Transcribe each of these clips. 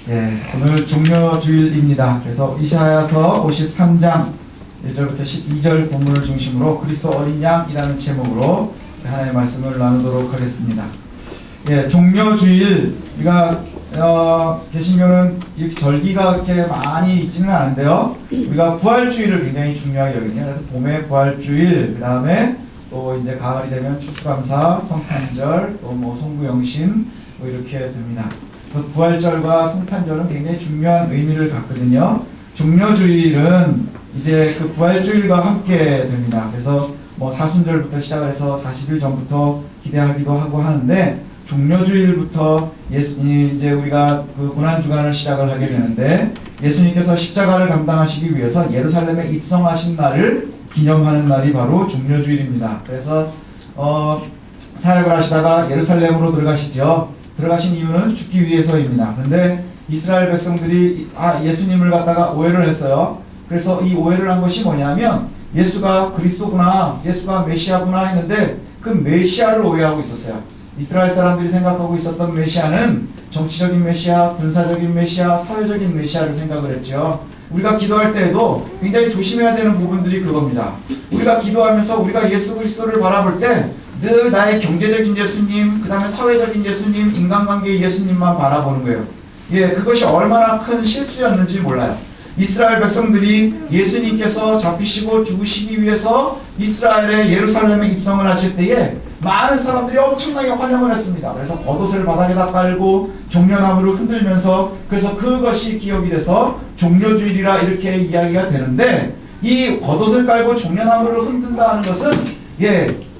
예, 오늘 종려주일입니다. 그래서 이사야서 53장 1절부터 12절 본문을 중심으로 그리스도 어린 양이라는 제목으로 하나님의 말씀을 나누도록 하겠습니다. 예, 종려주일, 우리가 개신교는 이렇게 절기가 그렇게 많이 있지는 않은데요. 우리가 부활주일을 굉장히 중요하게 여기거든요. 그래서 봄에 부활주일, 그 다음에 또 이제 가을이 되면 추수감사, 성탄절, 또 뭐 송구영신 뭐 이렇게 됩니다. 그래서 부활절과 성탄절은 굉장히 중요한 의미를 갖거든요. 종려주일은 이제 그 부활주일과 함께 됩니다. 그래서 뭐 사순절부터 시작을 해서 40일 전부터 기대하기도 하고 하는데, 종려주일부터 이제 우리가 그 고난주간을 시작을 하게 되는데, 예수님께서 십자가를 감당하시기 위해서 예루살렘에 입성하신 날을 기념하는 날이 바로 종려주일입니다. 그래서 사역을 하시다가 예루살렘으로 들어가시죠. 들어가신 이유는 죽기 위해서입니다. 그런데 이스라엘 백성들이 예수님을 갖다가 오해를 했어요. 그래서 이 오해를 한 것이 뭐냐면, 예수가 그리스도구나, 예수가 메시아구나 했는데 그 메시아를 오해하고 있었어요. 이스라엘 사람들이 생각하고 있었던 메시아는 정치적인 메시아, 군사적인 메시아, 사회적인 메시아를 생각을 했죠. 우리가 기도할 때에도 굉장히 조심해야 되는 부분들이 그겁니다. 우리가 기도하면서 우리가 예수 그리스도를 바라볼 때 늘 나의 경제적인 예수님, 그 다음에 사회적인 예수님, 인간관계의 예수님만 바라보는 거예요. 예, 그것이 얼마나 큰 실수였는지 몰라요. 이스라엘 백성들이 예수님께서 잡히시고 죽으시기 위해서 이스라엘의 예루살렘에 입성을 하실 때에 많은 사람들이 엄청나게 환영을 했습니다. 그래서 겉옷을 바닥에다 깔고 종려나무를 흔들면서, 그래서 그것이 기억이 돼서 종려주일이라 이렇게 이야기가 되는데, 이 겉옷을 깔고 종려나무를 흔든다는 것은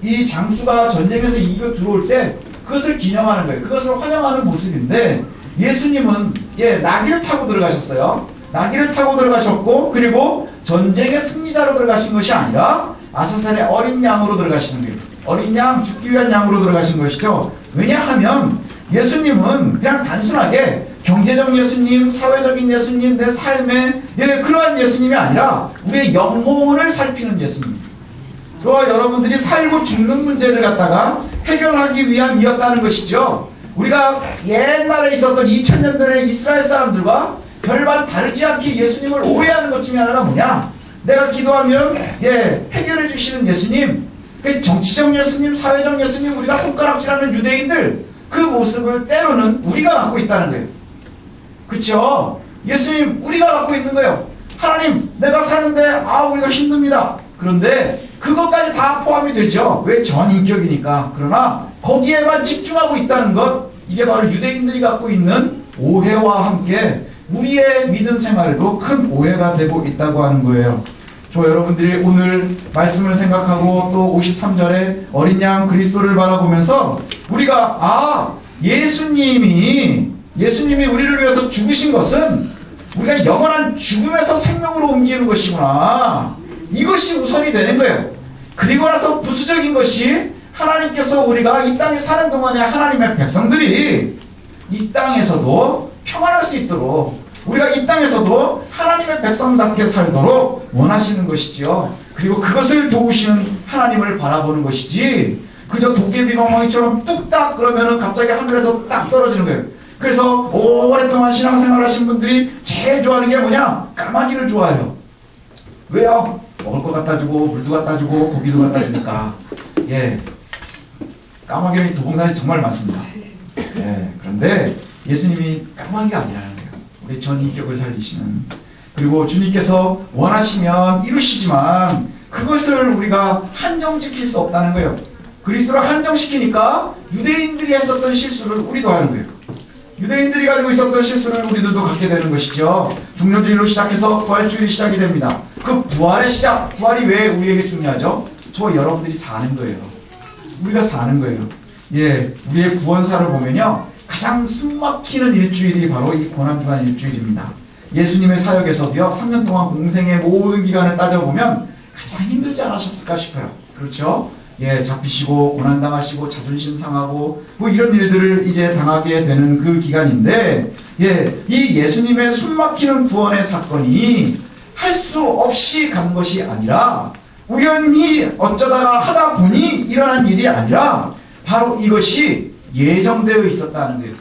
이 장수가 전쟁에서 이겨 들어올 때 그것을 기념하는 거예요. 그것을 환영하는 모습인데, 예수님은 나귀를 타고 들어가셨어요. 나귀를 타고 들어가셨고, 그리고 전쟁의 승리자로 들어가신 것이 아니라 아사셀의 어린 양으로 들어가시는 거예요. 어린 양, 죽기 위한 양으로 들어가신 것이죠. 왜냐하면 예수님은 그냥 단순하게 경제적 예수님, 사회적인 예수님, 내 삶의 그러한 예수님이 아니라 우리의 영혼을 살피는 예수님. 그와 여러분들이 살고 죽는 문제를 갖다가 해결하기 위함이었다는 것이죠. 우리가 옛날에 있었던 2000년 전의 이스라엘 사람들과 별반 다르지 않게 예수님을 오해하는 것 중에 하나가 뭐냐? 내가 기도하면 해결해 주시는 예수님, 정치적 예수님, 사회적 예수님, 우리가 손가락질하는 유대인들, 그 모습을 때로는 우리가 갖고 있다는 거예요. 그렇죠? 예수님, 우리가 갖고 있는 거예요. 하나님, 내가 사는데 우리가 힘듭니다. 그런데 그것까지 다 포함이 되죠. 왜? 전인격이니까. 그러나 거기에만 집중하고 있다는 것, 이게 바로 유대인들이 갖고 있는 오해와 함께 우리의 믿음 생활에도 큰 오해가 되고 있다고 하는 거예요. 여러분들이 오늘 말씀을 생각하고 또 53절에 어린 양 그리스도를 바라보면서 우리가 예수님이 우리를 위해서 죽으신 것은 우리가 영원한 죽음에서 생명으로 옮기는 것이구나, 이것이 우선이 되는 거예요. 그리고 나서 부수적인 것이, 하나님께서 우리가 이 땅에 사는 동안에 하나님의 백성들이 이 땅에서도 평안할 수 있도록, 우리가 이 땅에서도 하나님의 백성답게 살도록 원하시는 것이지요. 그리고 그것을 도우시는 하나님을 바라보는 것이지, 그저 도깨비 멍멍이처럼 뚝딱 그러면은 갑자기 하늘에서 딱 떨어지는 거예요. 그래서 오랫동안 신앙생활 하신 분들이 제일 좋아하는 게 뭐냐? 까마귀를 좋아해요. 왜요? 먹을 거 갖다 주고 물도 갖다 주고 고기도 갖다 주니까. 까마귀는 도봉산이 정말 많습니다. 그런데 예수님이 까마귀가 아니라는 거예요. 우리 전인격을 살리시는. 그리고 주님께서 원하시면 이루시지만 그것을 우리가 한정지킬 수 없다는 거예요. 그리스도를 한정시키니까 유대인들이 했었던 실수를 우리도 하는 거예요. 유대인들이 가지고 있었던 실수를 우리들도 갖게 되는 것이죠. 종려주일로 시작해서 부활주일이 시작이 됩니다. 그 부활의 시작, 부활이 왜 우리에게 중요하죠? 여러분들이 사는 거예요. 우리가 사는 거예요. 우리의 구원사를 보면요, 가장 숨막히는 일주일이 바로 이 고난주간 일주일입니다. 예수님의 사역에서도요, 3년 동안 공생의 모든 기간을 따져보면 가장 힘들지 않으셨을까 싶어요. 그렇죠? 잡히시고 고난당하시고 자존심 상하고 뭐 이런 일들을 이제 당하게 되는 그 기간인데, 이 예수님의 숨막히는 구원의 사건이 할 수 없이 간 것이 아니라, 우연히 어쩌다가 하다 보니 일어난 일이 아니라 바로 이것이 예정되어 있었다는 거예요.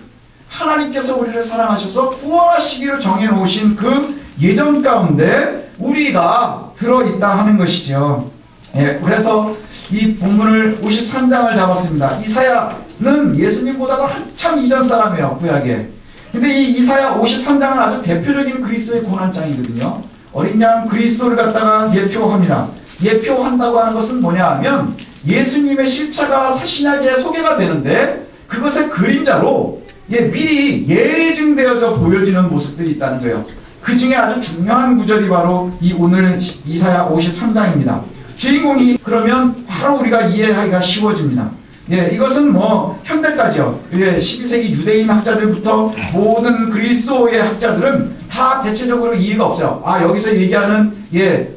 하나님께서 우리를 사랑하셔서 구원하시기로 정해놓으신 그 예정 가운데 우리가 들어있다 하는 것이죠. 예, 그래서 이 본문을 53장을 잡았습니다. 이사야는 예수님보다도 한참 이전 사람이에요, 구약에. 근데 이 이사야 53장은 아주 대표적인 그리스도의 고난장이거든요. 어린 양 그리스도를 갖다가 예표합니다. 예표한다고 하는 것은 뭐냐 하면 예수님의 실체가 신약에 소개가 되는데 그것의 그림자로 미리 예증되어져 보여지는 모습들이 있다는 거예요. 그 중에 아주 중요한 구절이 바로 이 오늘 이사야 53장입니다. 주인공이 그러면 바로 우리가 이해하기가 쉬워집니다. 이것은 뭐 현대까지요. 12세기 유대인 학자들부터 모든 그리스도의 학자들은 다 대체적으로 이해가 없어요. 아, 여기서 얘기하는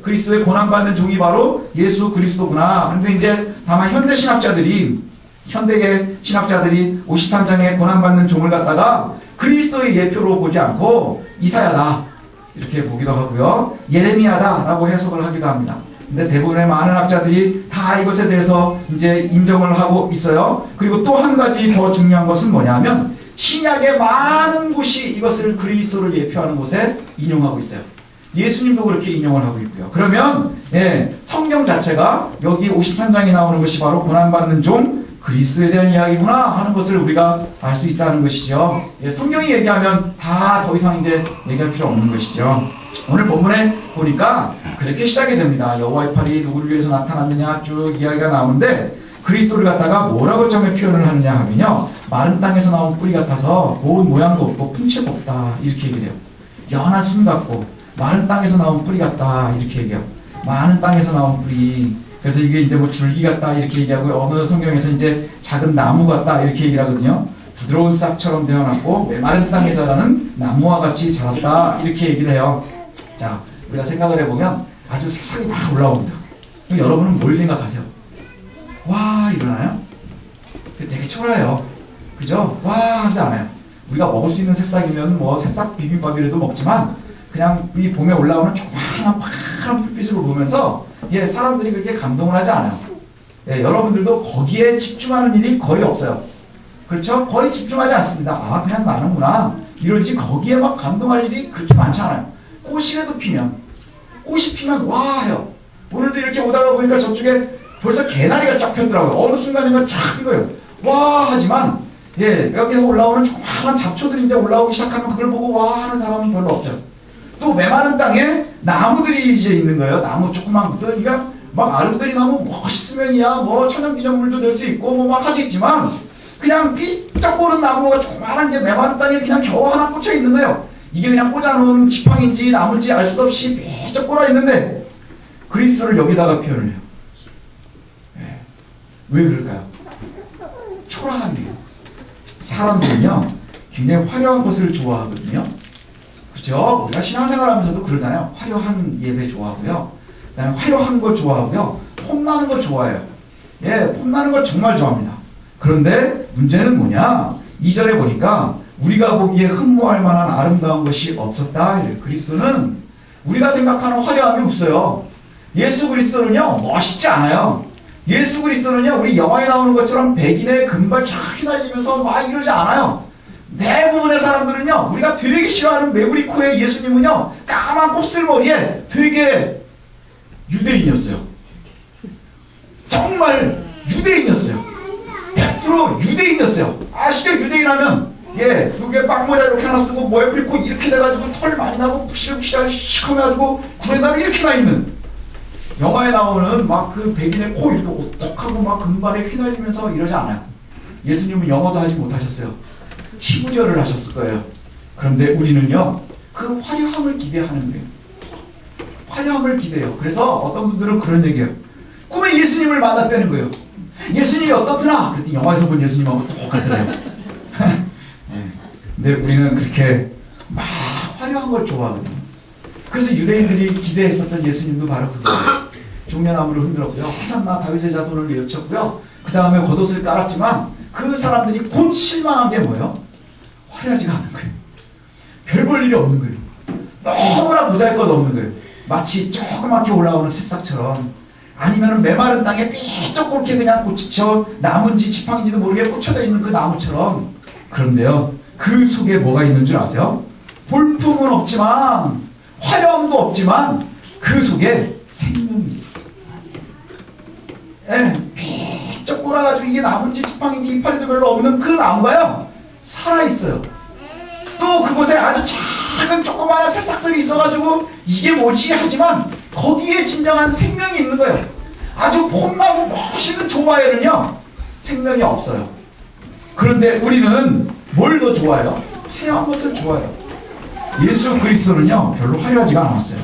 그리스도의 고난받는 종이 바로 예수 그리스도구나. 그런데 이제 다만 현대 신학자들이 현대의 신학자들이 53장의 고난받는 종을 갖다가 그리스도의 예표로 보지 않고 이사야다 이렇게 보기도 하고요. 예레미야다 라고 해석을 하기도 합니다. 근데 대부분의 많은 학자들이 다 이것에 대해서 이제 인정을 하고 있어요. 그리고 또 한 가지 더 중요한 것은 뭐냐면 신약의 많은 곳이 이것을 그리스도를 예표하는 곳에 인용하고 있어요. 예수님도 그렇게 인용을 하고 있고요. 그러면 성경 자체가 여기 53장에 나오는 것이 바로 고난받는 종 그리스도에 대한 이야기구나 하는 것을 우리가 알 수 있다는 것이죠. 성경이 얘기하면 다 더 이상 이제 얘기할 필요 없는 것이죠. 오늘 본문에 보니까 그렇게 시작이 됩니다. 여호와의 팔이 누구를 위해서 나타났느냐 쭉 이야기가 나오는데 그리스도를 갖다가 뭐라고 처음에 표현을 하느냐 하면요. 마른 땅에서 나온 뿌리 같아서 고운 모양도 없고 품체도 없다 이렇게 얘기를 해요. 연한 순 같고 마른 땅에서 나온 뿌리 같다 이렇게 얘기해요. 마른 땅에서 나온 뿌리. 그래서 이게 이제 뭐 줄기 같다 이렇게 얘기하고 어느 성경에서 이제 작은 나무 같다 이렇게 얘기를 하거든요. 부드러운 싹처럼 되어났고 메마른 땅에 자라는 나무와 같이 자랐다 이렇게 얘기를 해요. 자, 우리가 생각을 해보면 아주 새싹이 막 올라옵니다. 그럼 여러분은 뭘 생각하세요? 와 이러나요? 되게 초라해요. 그죠? 와 하지 않아요. 우리가 먹을 수 있는 새싹이면 뭐 새싹 비빔밥이라도 먹지만 그냥 이 봄에 올라오는 조그마한 파란 불빛을 보면서 사람들이 그렇게 감동을 하지 않아요. 여러분들도 거기에 집중하는 일이 거의 없어요. 그렇죠? 거의 집중하지 않습니다. 아 그냥 나는구나 이러지 거기에 막 감동할 일이 그렇게 많지 않아요. 꽃이라도 피면 꽃이 피면 와 해요. 오늘도 이렇게 오다가 보니까 저쪽에 벌써 개나리가 쫙 폈더라고요. 어느 순간인가 쫙 이거예요. 와 하지만 여기서 올라오는 조그마한 잡초들이 이제 올라오기 시작하면 그걸 보고 와 하는 사람은 별로 없어요. 또 메마른 땅에 나무들이 이제 있는 거예요. 나무 조그만 것들. 그러니까 막 아름드리 나무 멋있으면이야 뭐 천연기념물도 될 수 있고 뭐 막 하지만 그냥 삐쩍 보는 나무가 조그마한 게 메마른 땅에 그냥 겨우 하나 꽂혀 있는 거예요. 이게 그냥 꽂아놓은 지팡인지 나무인지 알 수도 없이 삐쩍 꽂아 있는데 그리스도를 여기다가 표현을 해요. 왜 그럴까요? 초라함이에요. 사람들은요 굉장히 화려한 것을 좋아하거든요. 그죠? 우리가 신앙생활 하면서도 그러잖아요. 화려한 예배 좋아하고요. 그 다음에 화려한 거 좋아하고요. 폼나는 거 좋아해요. 폼나는 거 정말 좋아합니다. 그런데 문제는 뭐냐? 2절에 보니까 우리가 보기에 흠모할 만한 아름다운 것이 없었다. 그리스도는 우리가 생각하는 화려함이 없어요. 예수 그리스도는요 멋있지 않아요. 예수 그리스도는요 우리 영화에 나오는 것처럼 백인의 금발 쫙 휘날리면서 막 이러지 않아요. 대부분의 사람들은요 우리가 되게 싫어하는 메구리코의 예수님은요 까만 곱슬머리에 되게 유대인이었어요. 정말 유대인이었어요. 100% 유대인이었어요. 아시죠? 유대인하면 그게 빵모자 이렇게 하나 쓰고 메구리코 이렇게 돼가지고 털 많이 나고 부실부실하게 시커매가지고 구레나루 이렇게 나 있는 영화에 나오는 막 그 백인의 코 이렇게 오똑하고 막 금발에 휘날리면서 이러지 않아요. 예수님은 영어도 하지 못하셨어요. 히브리어를 하셨을 거예요. 그런데 우리는요 그 화려함을 기대하는 거예요. 화려함을 기대해요. 그래서 어떤 분들은 그런 얘기해요. 꿈에 예수님을 만났다는 거예요. 예수님이 어떻더라? 그랬더니 영화에서 본 예수님하고 똑같더래요. 근데 우리는 그렇게 막 화려한 걸 좋아하거든요. 그래서 유대인들이 기대했었던 예수님도 바로 그거예요. 종려나무를 흔들었고요. 호산나 다윗의 자손을 외쳤고요. 그 다음에 겉옷을 깔았지만 그 사람들이 곧 실망한 게 뭐예요? 화려하지가 않은 거예요. 별 볼 일이 없는 거예요. 너무나 보잘것없는 거예요. 마치 조그맣게 올라오는 새싹처럼 아니면 메마른 땅에 삐쩍 그냥 꽂혀 나무인지 지팡인지도 모르게 꽂혀져 있는 그 나무처럼. 그런데요 그 속에 뭐가 있는 줄 아세요? 볼품은 없지만, 화려함도 없지만 그 속에 생명이 있어요. 삐쩍 꼬라가지고 이게 나무인지 지팡인지 이파리도 별로 없는 그 나무가요, 살아있어요. 또 그곳에 아주 작은 조그마한 새싹들이 있어가지고 이게 뭐지 하지만 거기에 진정한 생명이 있는 거예요. 아주 폼나무 멋있는 조화에는요, 생명이 없어요. 그런데 우리는 뭘 더 좋아해요? 화려한 것을 좋아해요. 예수 그리스도는요, 별로 화려하지가 않았어요.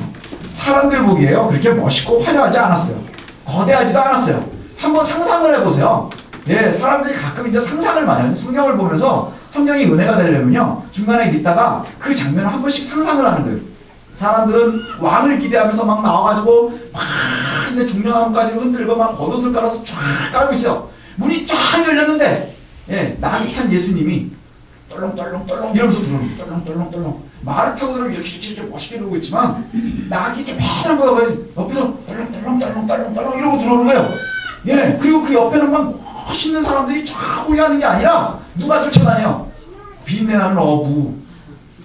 사람들 보기에요, 그렇게 멋있고 화려하지 않았어요. 거대하지도 않았어요. 한번 상상을 해보세요. 예, 사람들이 가끔 이제 상상을 많이 하죠. 성경을 보면서 성경이 은혜가 되려면요, 중간에 있다가 그 장면을 한 번씩 상상을 하는 거예요. 사람들은 왕을 기대하면서 막 나와가지고 막 이제 종려나무까지 흔들고 막 겉옷을 깔아서 쫙 깔고 있어요. 문이 쫙 열렸는데, 예, 낙이 탄 예수님이 떨렁떨렁떨렁 이러면서 들어오는 거예요. 떨렁떨렁떨렁. 말을 타고 들어오면 이렇게 멋있게 들어오고 있지만 낙이 좀 조그만한 거가 옆에서 떨렁떨렁떨렁떨렁 이러고 들어오는 거예요. 예, 그리고 그 옆에는 막 멋있는 사람들이 쫙 오게 게 아니라 누가 쫓아다녀? 비린내나는 어부,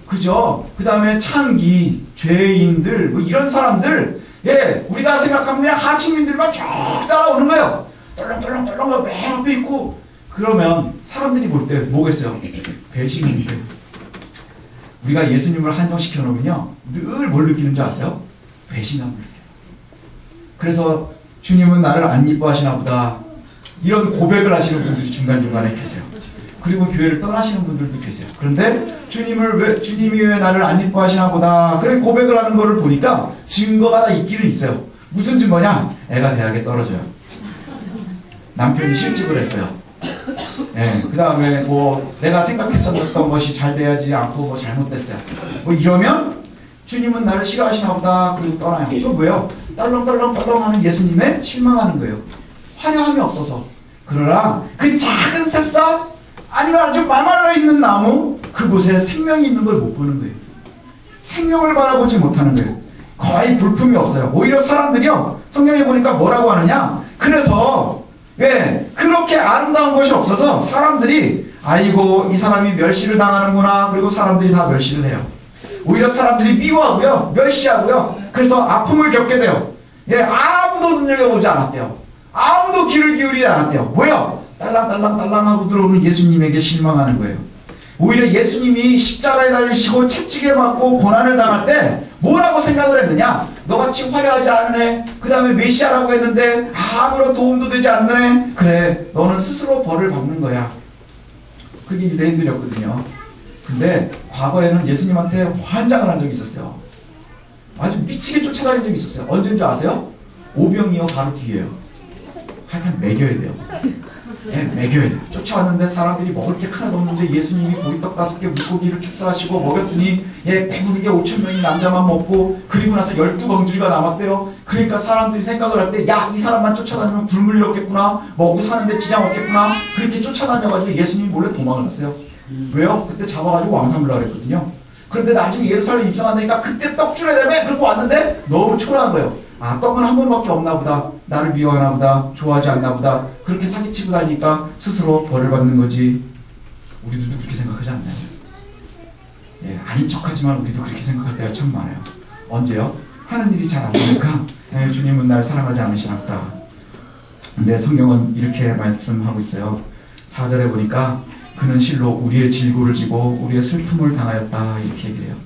그죠? 그 다음에 창기, 죄인들, 뭐 이런 사람들, 예, 우리가 생각하면 그냥 하층민들만 쭉 따라오는 거예요. 떨렁떨렁떨렁 맨 앞에 있고. 그러면 사람들이 볼 때 뭐겠어요? 배신인데. 우리가 예수님을 한정시켜 놓으면요, 늘 뭘 느끼는 줄 아세요? 배신감을 느껴요. 그래서 주님은 나를 안 이뻐하시나 보다, 이런 고백을 하시는 분들이 중간중간에 계세요. 그리고 교회를 떠나시는 분들도 계세요. 그런데 주님이 왜 나를 안 이뻐하시나 보다, 그래 고백을 하는 거를 보니까 증거가 다 있기는 있어요. 무슨 증거냐? 애가 대학에 떨어져요. 남편이 실직을 했어요. 예, 그 다음에 뭐 내가 생각했었던 것이 잘 돼야지 않고 뭐 잘못됐어요. 뭐 이러면 주님은 나를 싫어하시나 보다, 그리고 떠나요. 이건 뭐예요? 떨렁떨렁떨렁하는 예수님에 실망하는 거예요. 화려함이 없어서. 그러나 그 작은 새싹, 아니면 아주 마말라 있는 나무, 그곳에 생명이 있는 걸 못 보는 거예요. 생명을 바라보지 못하는 거예요. 거의 볼품이 없어요. 오히려 사람들이요, 성경에 보니까 뭐라고 하느냐, 그래서 왜 그렇게 아름다운 것이 없어서 사람들이 아이고 이 사람이 멸시를 당하는구나, 그리고 사람들이 다 멸시를 해요. 오히려 사람들이 미워하고요, 멸시하고요, 그래서 아픔을 겪게 돼요. 예, 아무도 눈여겨보지 않았대요. 아무도 귀를 기울이지 않았대요. 뭐요? 딸랑딸랑딸랑하고 들어오는 예수님에게 실망하는 거예요. 오히려 예수님이 십자가에 달리시고 채찍에 맞고 고난을 당할 때 뭐라고 생각을 했느냐? 너같이 화려하지 않은 애, 그 다음에 메시아라고 했는데 아무런 도움도 되지 않는 애, 그래 너는 스스로 벌을 받는 거야. 그게 유대인들이었거든요. 근데 과거에는 예수님한테 환장을 한 적이 있었어요. 아주 미치게 쫓아다닌 적이 있었어요. 언제인 줄 아세요? 오병이어 바로 뒤에요. 하여튼 먹여야 돼요. 예, 먹여야 돼요. 쫓아왔는데 사람들이 먹을 게 하나도 없는데 예수님이 고기떡 5개 물고기를 축사하시고 먹였더니, 예, 배부르게 5,000명이 남자만 먹고, 그리고 나서 12광주리가 남았대요. 그러니까 사람들이 생각을 할 때, 야, 이 사람만 쫓아다니면 굶을 일 없겠구나, 먹고 사는데 지장 없겠구나, 그렇게 쫓아다녀가지고 예수님이 몰래 도망을 갔어요. 왜요? 그때 잡아가지고 왕삼으려고 그랬거든요. 그런데 나중에 예루살렘 입성한다니까 그때 떡주례라며 그러고 왔는데 너무 초라한 거예요. 아, 떡은 한 번밖에 없나 보다, 나를 미워하나 보다, 좋아하지 않나 보다, 그렇게 사기치고 다니니까 스스로 벌을 받는 거지. 우리들도 그렇게 생각하지 않나요? 예, 아닌 척하지만 우리도 그렇게 생각할 때가 참 많아요. 언제요? 하는 일이 잘 안 되니까, 예, 주님은 날 사랑하지 않으시나 보다. 근데 성경은 이렇게 말씀하고 있어요. 4절에 보니까 그는 실로 우리의 질고를 지고 우리의 슬픔을 당하였다, 이렇게 얘기를 해요.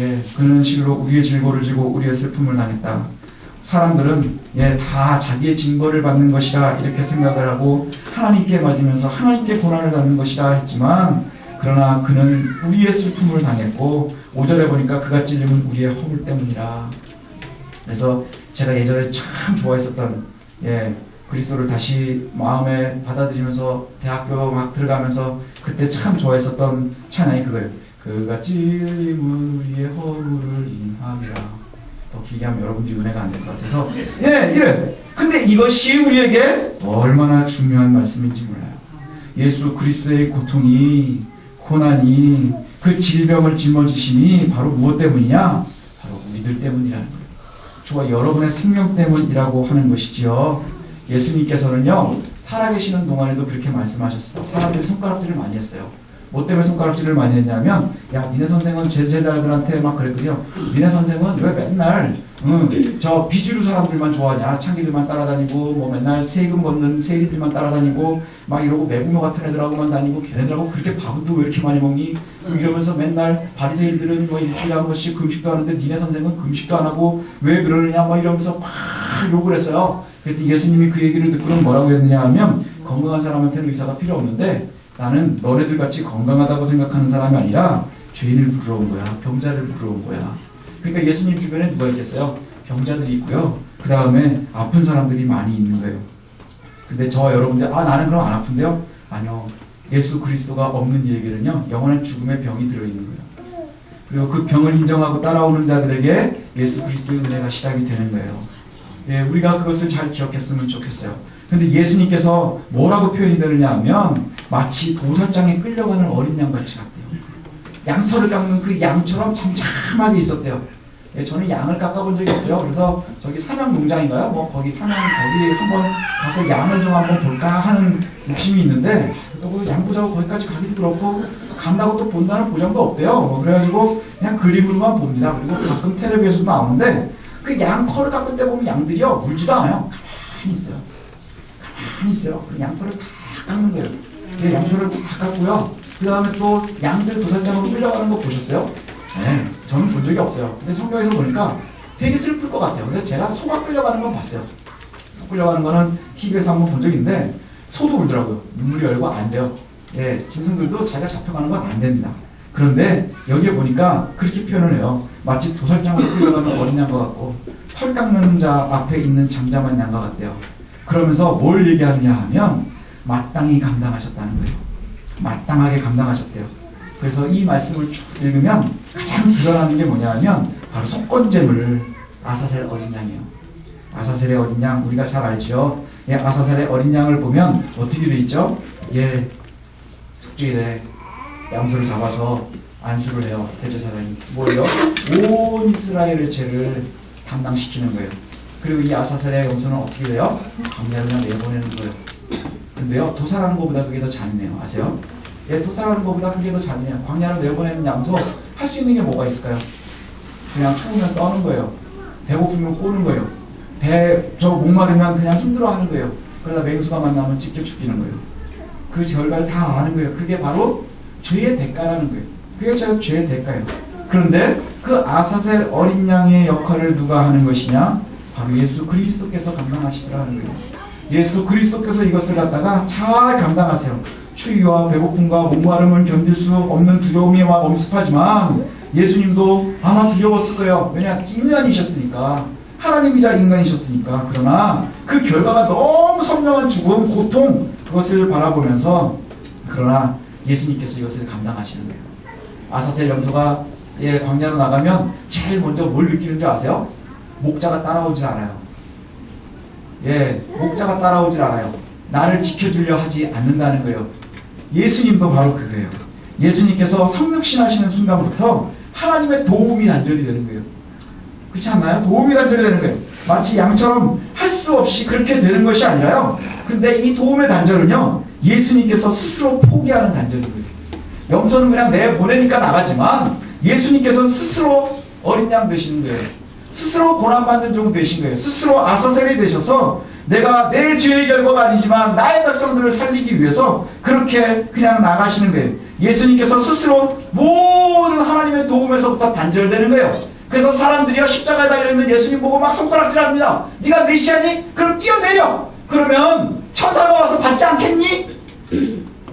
예, 그는 실로 우리의 질고를 지고 우리의 슬픔을 당했다. 사람들은, 예, 다 자기의 징벌을 받는 것이라 이렇게 생각을 하고 하나님께 맞으면서 하나님께 고난을 받는 것이라 했지만, 그러나 그는 우리의 슬픔을 당했고, 5절에 보니까 그가 찔림은 우리의 허물 때문이라. 그래서 제가 예전에 참 좋아했었던, 예, 그리스도를 다시 마음에 받아들이면서 대학교 막 들어가면서 그때 참 좋아했었던 찬양이 그거예요. 그가 찔림은 우리의 허물을 인함이라. 더 길게 하면 여러분들이 은혜가 안 될 것 같아서, 예, 이래. 근데 이것이 우리에게 얼마나 중요한 말씀인지 몰라요. 예수 그리스도의 고통이, 고난이, 그 질병을 짊어지심이 바로 무엇 때문이냐? 바로 우리들 때문이라는 거예요. 저와 여러분의 생명 때문이라고 하는 것이지요. 예수님께서는요, 살아계시는 동안에도 그렇게 말씀하셨어요. 사람들이 손가락질을 많이 했어요. 뭐 때문에 손가락질을 많이 했냐면, 야, 니네 선생은 제 제자들한테 막 그랬거든요. 니네 선생은 왜 맨날 저 비주류 사람들만 좋아하냐, 창기들만 따라다니고 뭐 맨날 세금 걷는 세리들만 따라다니고 막 이러고 매국노 같은 애들하고만 다니고 걔네들하고 그렇게 밥도 왜 이렇게 많이 먹니? 이러면서 맨날 바리새인들은 뭐 일주일에 한 번씩 금식도 하는데 니네 선생은 금식도 안 하고 왜 그러느냐 막 이러면서 막 욕을 했어요. 그랬더니 예수님이 그 얘기를 듣고는 뭐라고 했느냐 하면, 건강한 사람한테는 의사가 필요 없는데 나는 너네들 같이 건강하다고 생각하는 사람이 아니라 죄인을 부르러 온 거야. 병자를 부르러 온 거야. 그러니까 예수님 주변에 누가 있겠어요? 병자들이 있고요. 그 다음에 아픈 사람들이 많이 있는 거예요. 근데 저 여러분들, 나는 그럼 안 아픈데요? 아니요. 예수 그리스도가 없는 이에게는요, 영원한 죽음의 병이 들어있는 거예요. 그리고 그 병을 인정하고 따라오는 자들에게 예수 그리스도의 은혜가 시작이 되는 거예요. 예, 우리가 그것을 잘 기억했으면 좋겠어요. 근데 예수님께서 뭐라고 표현이 되느냐 하면, 마치 도살장에 끌려가는 어린 양같이 같대요. 양털을 깎는 그 양처럼 잠잠하게 있었대요. 예, 저는 양을 깎아본 적이 없어요. 그래서 저기 삼양 농장인가요? 뭐 거기 삼양 거기 한번 가서 양을 좀 한번 볼까 하는 욕심이 있는데, 또 그 양 보자고 거기까지 가기도 그렇고 간다고 또 본다는 보장도 없대요. 뭐 그래가지고 그냥 그림으로만 봅니다. 그리고 가끔 텔레비에서도 나오는데, 그 양 털을 깎을 때 보면 양들이요 울지도 않아요. 가만히 있어요. 가만히 있어요. 그 양털을 다 깎는 거예요. 네, 양털을 다 깎고요. 그 다음에 또 양들 도살장으로 끌려가는 거 보셨어요? 네, 저는 본 적이 없어요. 근데 성경에서 보니까 되게 슬플 것 같아요. 그래서 제가 소가 끌려가는 건 봤어요. 소 끌려가는 거는 TV에서 한번 본 적이 있는데, 소도 울더라고요. 눈물이 열고 안 돼요. 예, 짐승들도 자기가 잡혀가는 건 안 됩니다. 그런데 여기에 보니까 그렇게 표현을 해요. 마치 도살장으로 끌려가는 어린 양과 같고 털 깎는 자 앞에 있는 잠잠한 양과 같대요. 그러면서 뭘 얘기하느냐 하면, 마땅히 감당하셨다는 거예요. 마땅하게 감당하셨대요. 그래서 이 말씀을 쭉 읽으면 가장 드러나는 게 뭐냐 하면, 바로 속건제물 아사셀 어린 양이에요. 아사셀의 어린 양, 우리가 잘 알죠. 예, 아사셀의 어린 양을 보면 어떻게 돼 있죠? 예, 속죄일에 양소를 잡아서 안수를 해요. 대제사장이 뭐예요? 온 이스라엘의 죄를 담당시키는 거예요. 그리고 이 아사셀의 염소는 어떻게 돼요? 광야로 그냥 내보내는 거예요. 근데요, 도살하는 것보다 그게 더 잔인해요. 아세요? 예, 도살하는 것보다 그게 더 잔인해요. 광야로 내보내는 양소, 할 수 있는 게 뭐가 있을까요? 그냥 추우면 떠는 거예요. 배고프면 꼬는 거예요. 목마르면 그냥 힘들어하는 거예요. 그러다 맹수가 만나면 찢겨 죽이는 거예요. 그 결과를 다 아는 거예요. 그게 바로 죄의 대가라는 거예요. 그게 죄의 대가예요. 그런데 그 아사셀 어린 양의 역할을 누가 하는 것이냐? 바로 예수 그리스도께서 감당하시더라는 거예요. 예수 그리스도께서 이것을 갖다가 잘 감당하세요. 추위와 배고픔과 목마름을 견딜 수 없는 두려움이 막 엄습하지만, 예수님도 아마 두려웠을 거예요. 왜냐? 인간이셨으니까. 하나님이자 인간이셨으니까. 그러나 그 결과가 너무 선명한 죽음, 고통, 그것을 바라보면서, 그러나 예수님께서 이것을 감당하시는 거예요. 아사셀 염소가 광야로 나가면 제일 먼저 뭘 느끼는 줄 아세요? 목자가 따라오질 않아요. 예, 목자가 따라오질 않아요. 나를 지켜주려 하지 않는다는 거예요. 예수님도 바로 그거예요. 예수님께서 성육신하시는 순간부터 하나님의 도움이 단절이 되는 거예요. 그렇지 않나요? 도움이 단절이 되는 거예요. 마치 양처럼 할 수 없이 그렇게 되는 것이 아니라요. 근데 이 도움의 단절은요, 예수님께서 스스로 포기하는 단절이거든요. 염소는 그냥 내보내니까 나가지만, 예수님께서 스스로 어린 양 되시는 거예요. 스스로 고난받는 종 되신 거예요. 스스로 아사셀이 되셔서, 내가 내 죄의 결과가 아니지만 나의 백성들을 살리기 위해서 그렇게 그냥 나가시는 거예요. 예수님께서 스스로 모든 하나님의 도움에서부터 단절되는 거예요. 그래서 사람들이요, 십자가에 달려있는 예수님 보고 막 손가락질합니다. 네가 메시아니? 그럼 뛰어내려. 그러면 천사가 와서 받지 않겠니?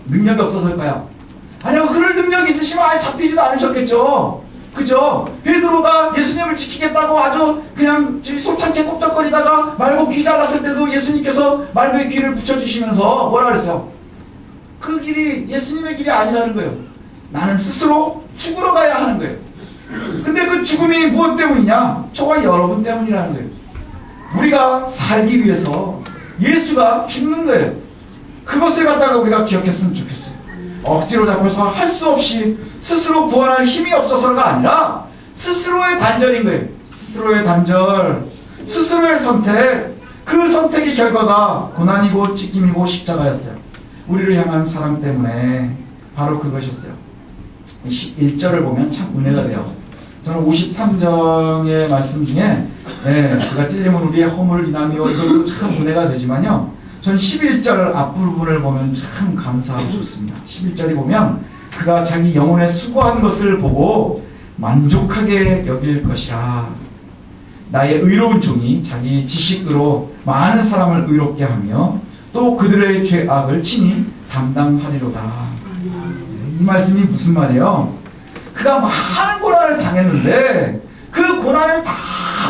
능력이 없어서일까요? 아니요, 그럴 능력이 있으시면 아예 잡히지도 않으셨겠죠. 그죠? 베드로가 예수님을 지키겠다고 아주 그냥 솔찬게 꼼짝거리다가 말고 귀 잘랐을 때도 예수님께서 말고의 귀를 붙여주시면서 뭐라 그랬어요? 그 길이 예수님의 길이 아니라는 거예요. 나는 스스로 죽으러 가야 하는 거예요. 근데 그 죽음이 무엇 때문이냐? 저와 여러분 때문이라는 거예요. 우리가 살기 위해서 예수가 죽는 거예요. 그것을 갖다가 우리가 기억했으면 좋겠어요. 억지로 잡아서 할 수 없이 스스로 구원할 힘이 없어서가 아니라 스스로의 단절인 거예요. 스스로의 단절, 스스로의 선택, 그 선택의 결과가 고난이고 찢김이고 십자가였어요. 우리를 향한 사랑 때문에 바로 그것이었어요. 11절을 보면 참 은혜가 돼요. 저는 53장의 말씀 중에 그가 찔림은 우리의 허물을 인하며 이것도 참 은혜가 되지만요, 전 11절 앞부분을 보면 참 감사하고 좋습니다. 11절이 보면 그가 자기 영혼에 수고한 것을 보고 만족하게 여길 것이라. 나의 의로운 종이 자기 지식으로 많은 사람을 의롭게 하며 또 그들의 죄악을 친히 담당하리로다. 이 말씀이 무슨 말이에요? 그가 많은 고난을 당했는데 그 고난을 다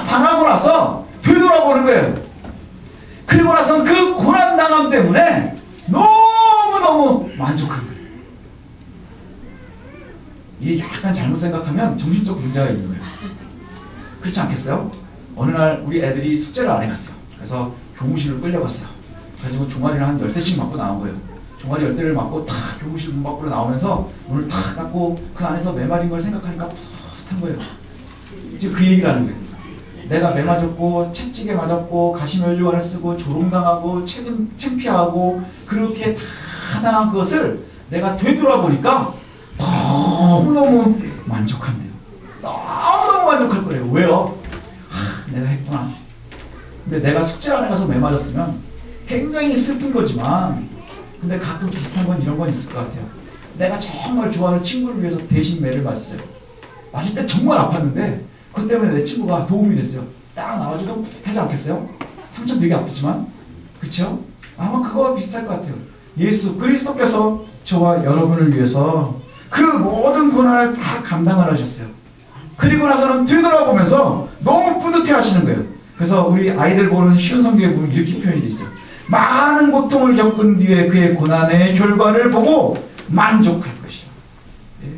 당하고 나서 되돌아보는 거예요. 그리고 나서 그 고난당함 때문에 너무너무 만족한 거예요. 이게 약간 잘못 생각하면 정신적 문제가 있는 거예요. 그렇지 않겠어요? 어느 날 우리 애들이 숙제를 안 해갔어요. 그래서 교무실을 끌려갔어요. 그래가지고 종아리를 한 10대씩 맞고 나온 거예요. 종아리 10대를 맞고 탁 교무실 문 밖으로 나오면서 문을 탁 닫고 그 안에서 매 맞은 걸 생각하니까 풋풋한 거예요. 지금 그 얘기를 하는 거예요. 내가 매 맞았고 채찍에 맞았고 가시면류관을 쓰고 조롱당하고 창피하고 그렇게 다 당한 것을 내가 되돌아보니까 너무너무 만족한대요. 너무너무 만족할 거래요. 왜요? 내가 했구나. 근데 내가 숙제 안에 가서 매 맞았으면 굉장히 슬픈 거지만, 근데 가끔 비슷한 건 이런 건 있을 것 같아요. 내가 정말 좋아하는 친구를 위해서 대신 매를 맞았어요. 맞을 때 정말 아팠는데 그것 때문에 내 친구가 도움이 됐어요. 딱 나와주면 뿌듯하지 않겠어요? 상처 되게 아프지만, 그쵸? 아마 그거와 비슷할 것 같아요. 예수 그리스도께서 저와 여러분을 위해서 그 모든 고난을 다 감당을 하셨어요. 그리고 나서는 되돌아보면서 너무 뿌듯해 하시는 거예요. 그래서 우리 아이들 보는 쉬운 성경에 보면 이렇게 표현이 돼 있어요. 많은 고통을 겪은 뒤에 그의 고난의 결과를 보고 만족할 것이라.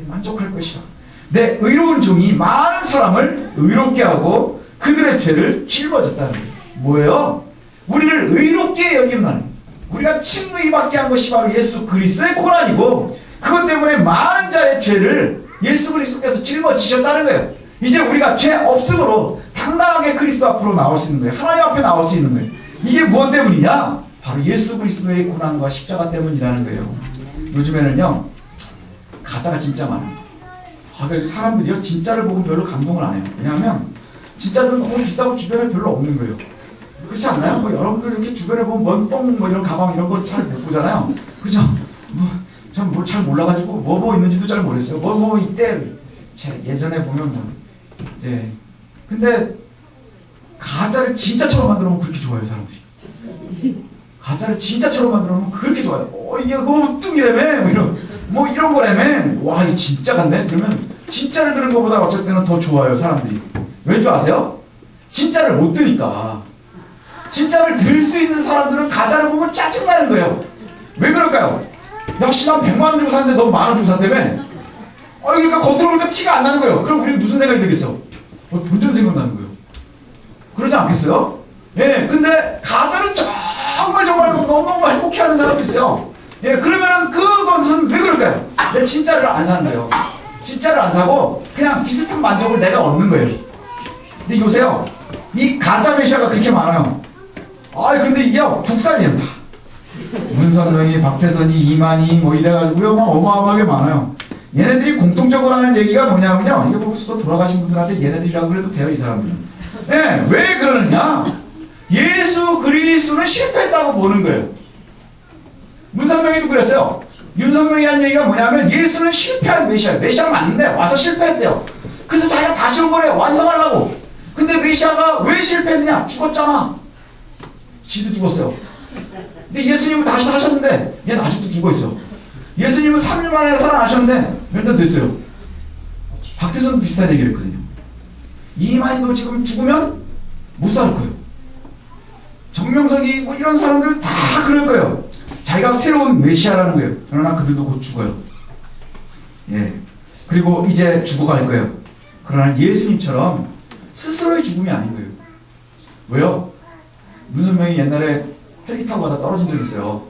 만족할 것이라. 내 의로운 종이 많은 사람을 의롭게 하고 그들의 죄를 짊어졌다는 거예요. 뭐예요? 우리를 의롭게 여기면 우리가 칭의받게 받게 한 것이 바로 예수 그리스도의 고난이고, 그것 때문에 많은 자의 죄를 예수 그리스도께서 짊어지셨다는 거예요. 이제 우리가 죄 없음으로 당당하게 그리스도 앞으로 나올 수 있는 거예요. 하나님 앞에 나올 수 있는 거예요. 이게 무엇 때문이냐? 바로 예수 그리스도의 고난과 십자가 때문이라는 거예요. 요즘에는요, 가짜가 진짜 많아요. 그래서 사람들이요, 진짜를 보고 별로 감동을 안 해요. 왜냐하면 진짜들은 너무 비싸고 주변에 별로 없는 거예요. 그렇지 않나요? 뭐 여러분들 이렇게 주변에 보면 먼똥 뭐 이런 가방 이런 거 잘 못 보잖아요. 그죠? 전 뭘 잘 몰라가지고 뭐 있는지도 잘 모르겠어요. 뭐 이때 예전에 보면 뭐 근데 가짜를 진짜처럼 만들어 놓으면 그렇게 좋아요, 사람들이. 가짜를 진짜처럼 만들어 놓으면 그렇게 좋아요. 이게 그거 뚱이라며 뭐 이런 거라며. 와, 이게 진짜 같네. 그러면 진짜를 들은 것보다 어쩔 때는 더 좋아요, 사람들이. 왠 줄 아세요? 진짜를 못 들으니까. 진짜를 들 수 있는 사람들은 가짜를 보면 짜증나는 거예요. 왜 그럴까요? 역시 난 100만 원 주고 샀는데 너 10,000원 주고 샀다며? 그러니까 겉으로 보니까 티가 안 나는 거예요. 그럼 우리 무슨 생각이 들겠어? 본전 생각나는 거예요. 그러지 않겠어요? 예, 근데 가짜는 정말 너무너무 행복해하는 사람도 있어요. 예, 그러면은 그것은 왜 그럴까요? 내 진짜를 안 사는 거예요. 진짜를 안 사고 그냥 비슷한 만족을 내가 얻는 거예요. 근데 요새요, 이 가짜 메시아가 그렇게 많아요. 근데 이게 국산이에요. 다. 문선명이, 박태선이, 이만희 뭐 이래가지고요, 막 어마어마하게 많아요. 얘네들이 공통적으로 하는 얘기가 뭐냐면요, 이게 벌써 돌아가신 분들한테 얘네들이라고 그래도 돼요, 이 사람들은. 네, 왜 그러느냐? 예수 그리스도는 실패했다고 보는 거예요. 문선명이도 그랬어요. 윤선명이 한 얘기가 뭐냐면 예수는 실패한 메시아예요. 메시아는 맞는데 와서 실패했대요. 그래서 자기가 다시 온 거래요, 완성하려고. 근데 메시아가 왜 실패했느냐? 죽었잖아. 지도 죽었어요. 근데 예수님은 다시 사셨는데 얘는 아직도 죽어있어요. 예수님은 3일 만에 살아나셨는데 몇 년 됐어요. 박태선도 비슷한 얘기를 했거든요. 이만희도 지금 죽으면 못 살 거예요. 정명석이 뭐 이런 사람들 다 그럴 거예요. 자기가 새로운 메시아라는 거예요. 그러나 그들도 곧 죽어요. 예. 그리고 이제 죽어갈 거예요. 그러나 예수님처럼 스스로의 죽음이 아닌 거예요. 왜요? 문선명이 옛날에 헬기 타고 가다 떨어진 적이 있어요.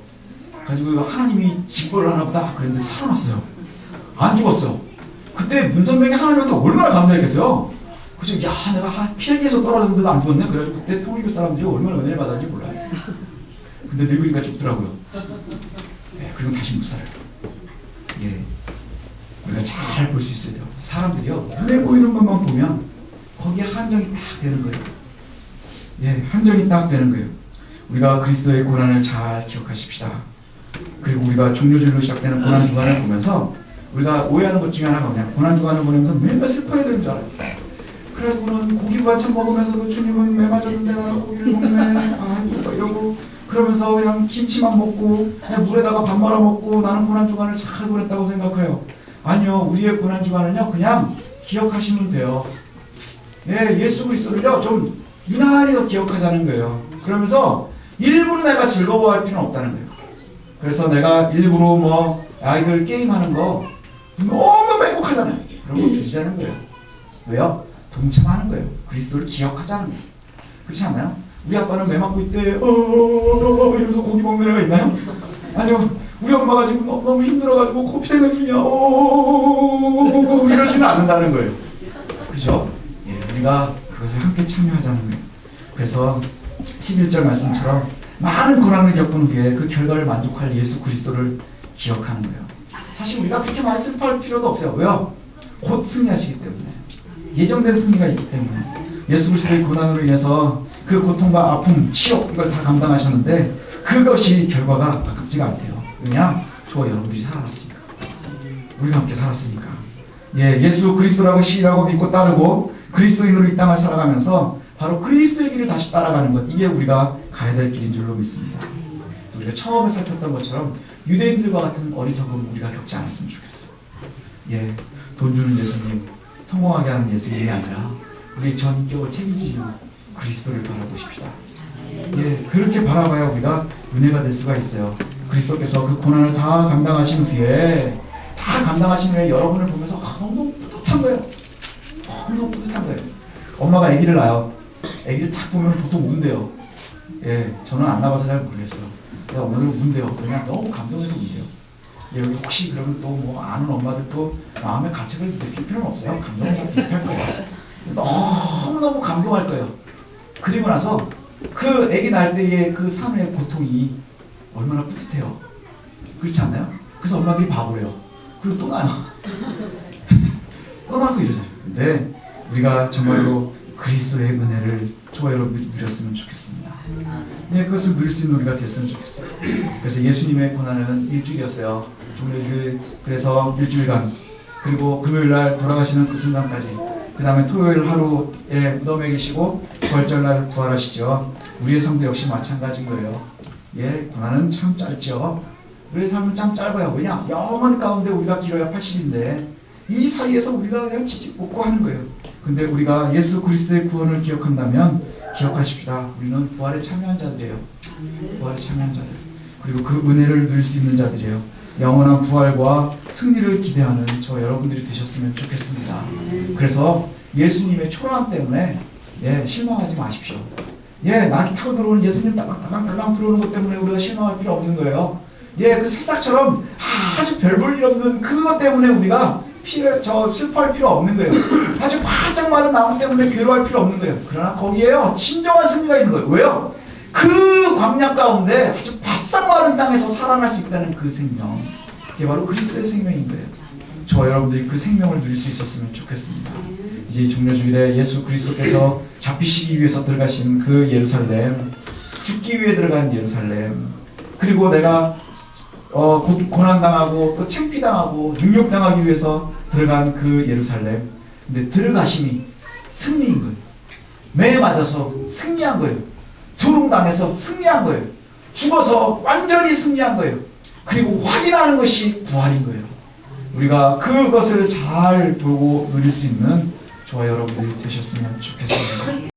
가지고 하나님이 징벌을 하나 보다 그랬는데 살아났어요. 안 죽었어요. 그때 문선명이 하나님한테 얼마나 감사했겠어요. 그죠? 야, 내가 헬기에서 떨어졌는데도 안 죽었네. 그래가지고 그때 통일교 사람들이 얼마나 은혜를 받았는지 몰라요. 근데 늙으니까 죽더라고요. 네, 그리고 다시 못 살아요. 예, 우리가 잘 볼 수 있어야 돼요. 사람들이요, 눈에 보이는 것만 보면 거기에 한정이 딱 되는 거예요. 예, 한정이 딱 되는 거예요. 우리가 그리스도의 고난을 잘 기억하십시다. 그리고 우리가 종료절로 시작되는 고난주간을 보면서 우리가 오해하는 것 중에 하나가 뭐냐, 고난주간을 보면서 맨날 슬퍼야 되는 줄 알아요. 그래고는 고기 반찬 먹으면서도 주님은 매 맞았는데 나는 고기를 먹네, 아이고 이러고, 그러면서 그냥 김치만 먹고 그냥 물에다가 밥 말아 먹고 나는 고난주간을 잘 보냈다고 생각해요. 아니요, 우리의 고난주간은요 그냥 기억하시면 돼요. 예, 예수 그리스도를요 좀 유난히 더 기억하자는 거예요. 그러면서 일부러 내가 즐거워할 필요는 없다는 거예요. 그래서 내가 일부러 뭐 아이들 게임하는 거 너무 행복하잖아요. 그런 거 주시자는 거예요. 왜요? 동참하는 거예요. 그리스도를 기억하자는 거예요. 그렇지 않나요? 우리 아빠는 매 맞고 있대 이러면서 고기 먹는 애가 있나요? 아니요, 우리 엄마가 지금 너무 힘들어가지고 코피생을 주냐 이러지는 않는다는 거예요. 그죠? 예, 우리가 그것을 함께 참여하자는 거예요. 그래서 11절 말씀처럼 많은 고난을 겪은 후에 그 결과를 만족할 예수 그리스도를 기억하는 거예요. 사실 우리가 그렇게 많이 슬퍼할 필요도 없어요. 왜요? 곧 승리하시기 때문에. 예정된 승리가 있기 때문에. 예수 그리스도의 고난으로 인해서 그 고통과 아픔, 치욕 이걸 다 감당하셨는데 그것이 결과가 아깝지가 않대요. 왜냐? 저와 여러분들이 살았으니까. 우리가 함께 살았으니까. 예, 예수 그리스도라고 시인하고 믿고 따르고 그리스도인으로 이 땅을 살아가면서 바로 그리스도의 길을 다시 따라가는 것, 이게 우리가 가야 될 길인 줄로 믿습니다. 우리가 처음에 살폈던 것처럼 유대인들과 같은 어리석음 우리가 겪지 않았으면 좋겠어요. 예, 돈 주는 예수님, 성공하게 하는 예수님이 아니라 우리 전 인격을 책임지시는 그리스도를 바라보십시다. 예, 그렇게 바라봐야 우리가 은혜가 될 수가 있어요. 그리스도께서 그 고난을 다 감당하신 후에 여러분을 보면서 너무 뿌듯한 거예요. 너무 뿌듯한 거예요. 엄마가 아기를 낳아요. 아기를 딱 보면 보통 운대요. 예, 저는 안 나가서 잘 모르겠어요. 근데 엄마들 운대요. 그냥 너무 감동해서 운대요. 예, 여기 혹시 그러면 또 뭐 아는 엄마들도 마음의 가책을 느낄 필요는 없어요. 감동은 비슷할 거예요. 너무너무 감동할 거예요. 그리고 나서 그 아기 낳을 때의 그 산후의 고통이 얼마나 뿌듯해요. 그렇지 않나요? 그래서 엄마들이 바보래요. 그리고 또 나요. 또 낳고 이러잖아요. 근데 우리가 정말로 그리스도의 은혜를 저와 여러분들이 누렸으면 좋겠습니다. 네, 그것을 누릴 수 있는 우리가 됐으면 좋겠어요. 그래서 예수님의 고난은 일주일이었어요. 종료주일, 그래서 일주일간, 그리고 금요일날 돌아가시는 그 순간까지, 그 다음에 토요일 하루에 무덤에 계시고 부활절날 부활하시죠. 우리의 삶도 역시 마찬가지인 거예요. 예, 고난은 참 짧죠. 우리의 삶은 참 짧아요. 왜냐? 영원 가운데 우리가 길어야 80인데 이 사이에서 우리가 그냥 지직 볶고 하는 거예요. 근데 우리가 예수 그리스도의 구원을 기억한다면 기억하십시다. 우리는 부활에 참여한 자들이에요. 부활에 참여한 자들. 그리고 그 은혜를 누릴 수 있는 자들이에요. 영원한 부활과 승리를 기대하는 저 여러분들이 되셨으면 좋겠습니다. 그래서 예수님의 초라함 때문에 실망하지 마십시오. 낙이 타고 들어오는 예수님 딸랑딸랑 들어오는 것 때문에 우리가 실망할 필요 없는 거예요. 그 새싹처럼 아주 별 볼 일 없는 그것 때문에 우리가 슬퍼할 필요 없는 거예요. 아주 바짝 마른 나무 때문에 괴로워할 필요 없는 거예요. 그러나 거기에요, 진정한 승리가 있는 거예요. 왜요? 그 광야 가운데 아주 바싹 마른 땅에서 살아날 수 있다는 그 생명, 그게 바로 그리스도의 생명인 거예요. 저 여러분들이 그 생명을 누릴 수 있었으면 좋겠습니다. 이제 종료주일에 예수 그리스도께서 잡히시기 위해서 들어가신 그 예루살렘, 죽기 위해 들어간 예루살렘, 그리고 내가 고난당하고 또 창피당하고 능욕당하기 위해서 들어간 그 예루살렘, 근데 들어가심이 승리인 거예요. 매에 맞아서 승리한 거예요. 조롱당해서 승리한 거예요. 죽어서 완전히 승리한 거예요. 그리고 확인하는 것이 부활인 거예요. 우리가 그것을 잘 보고 누릴 수 있는 저와 여러분들이 되셨으면 좋겠습니다.